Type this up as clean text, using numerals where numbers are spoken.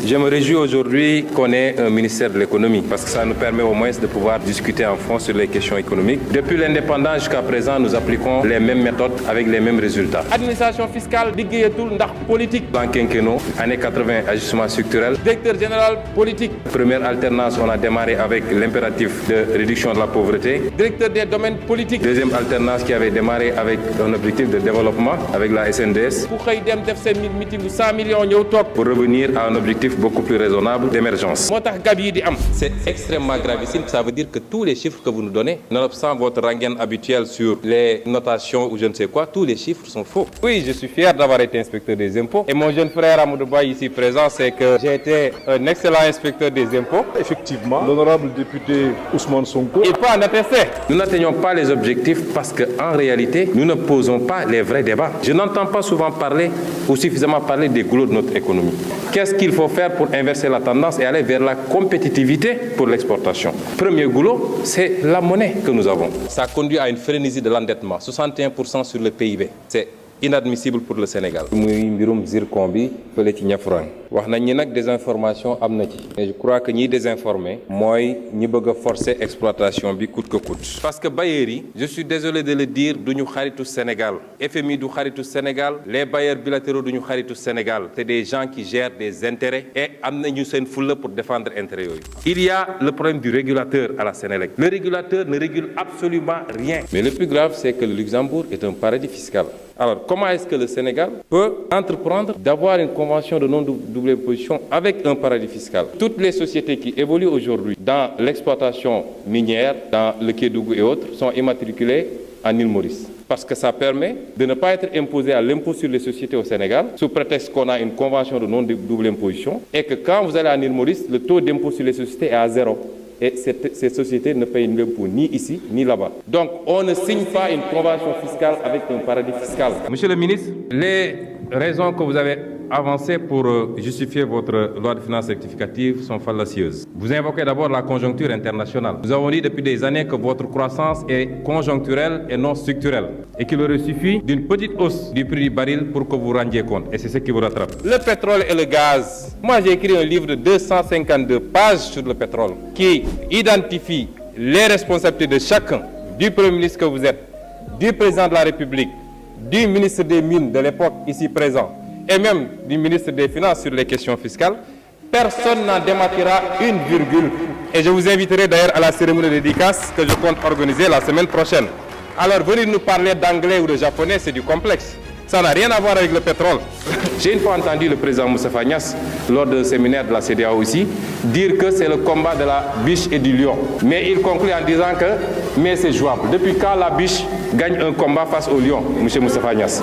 Je me réjouis aujourd'hui qu'on ait un ministère de l'économie parce que ça nous permet au moins de pouvoir discuter en fond sur les questions économiques. Depuis l'indépendance jusqu'à présent, nous appliquons les mêmes méthodes avec les mêmes résultats. Administration fiscale, politique. Plan quinquennaux, années 80, ajustement structurel. Directeur général, politique. Première alternance, on a démarré avec l'impératif de réduction de la pauvreté. Directeur des domaines politiques. Deuxième alternance qui avait démarré avec un objectif de développement avec la SNDS. Pour revenir à un objectif beaucoup plus raisonnable d'émergence. C'est extrêmement gravissime. Ça veut dire que tous les chiffres que vous nous donnez, nonobstant votre rengaine habituelle sur les notations ou je ne sais quoi, tous les chiffres sont faux. Oui, je suis fier d'avoir été inspecteur des impôts. Et mon jeune frère Amadou Ba ici présent, c'est que j'ai été un excellent inspecteur des impôts. Effectivement, l'honorable député Ousmane Sonko. Il peut en attester. Nous n'atteignons pas les objectifs parce qu'en réalité, nous ne posons pas les vrais débats. Je n'entends pas souvent parler ou suffisamment parler des goulots de notre économie. Qu'est-ce qu'il faut faire pour inverser la tendance et aller vers la compétitivité pour l'exportation? Premier goulot, c'est la monnaie que nous avons. Ça conduit à une frénésie de l'endettement, 61% sur le PIB. C'est inadmissible pour le Sénégal. muy mbirum zircon bi fële ci Niafrane wax nañ ñi nag désinformation am na ci mais je crois que ñiy désinformer mooy ñi bëgg a forcer exploitation bi coûte que coûte. Parce que bailleurs yi, je suis désolé de le dire, duñu xaritu Sénégal. FMI du xaritu Sénégal, les bailleurs bilatéraux duñu xaritu Sénégal. C'est des gens qui gèrent des intérêts et am nañu seen fulla pour défendre intérêts yooyu. Il y a le problème du régulateur à la Sénélec. Le régulateur ne régule absolument rien. Mais le plus grave, c'est que le Luxembourg est un paradis fiscal. Alors, comment est-ce que le Sénégal peut entreprendre d'avoir une convention de non-double imposition avec un paradis fiscal? Toutes les sociétés qui évoluent aujourd'hui dans l'exploitation minière, dans le Kédougou et autres, sont immatriculées en île Maurice. Parce que ça permet de ne pas être imposé à l'impôt sur les sociétés au Sénégal, sous prétexte qu'on a une convention de non-double imposition, et que quand vous allez en île Maurice, le taux d'impôt sur les sociétés est à 0. Et ces sociétés ne payent l'impôt ni ici, ni là-bas. Donc, on ne signe pas une convention fiscale avec un paradis fiscal. Monsieur le ministre, les raisons que vous avez avancées pour justifier votre loi de finances rectificative sont fallacieuses. Vous invoquez d'abord la conjoncture internationale. Nous avons dit depuis des années que votre croissance est conjoncturelle et non structurelle. Et qu'il aurait suffi d'une petite hausse du prix du baril pour que vous rendiez compte. Et c'est ce qui vous rattrape. Le pétrole et le gaz. Moi, j'ai écrit un livre de 252 pages sur le pétrole qui identifie les responsabilités de chacun, du Premier ministre que vous êtes, du Président de la République, du ministre des Mines de l'époque ici présent, et même du ministre des Finances sur les questions fiscales. Personne n'en démentira une virgule. Et je vous inviterai d'ailleurs à la cérémonie de dédicace que je compte organiser la semaine prochaine. Alors venir nous parler d'anglais ou de japonais, c'est du complexe. Ça n'a rien à voir avec le pétrole. J'ai une fois entendu le président Moustapha Niasse, lors d'un séminaire de la CEDEAO aussi, dire que c'est le combat de la biche et du lion. Mais il conclut en disant que mais c'est jouable. Depuis quand la biche gagne un combat face au lion, M. Moustapha Niasse?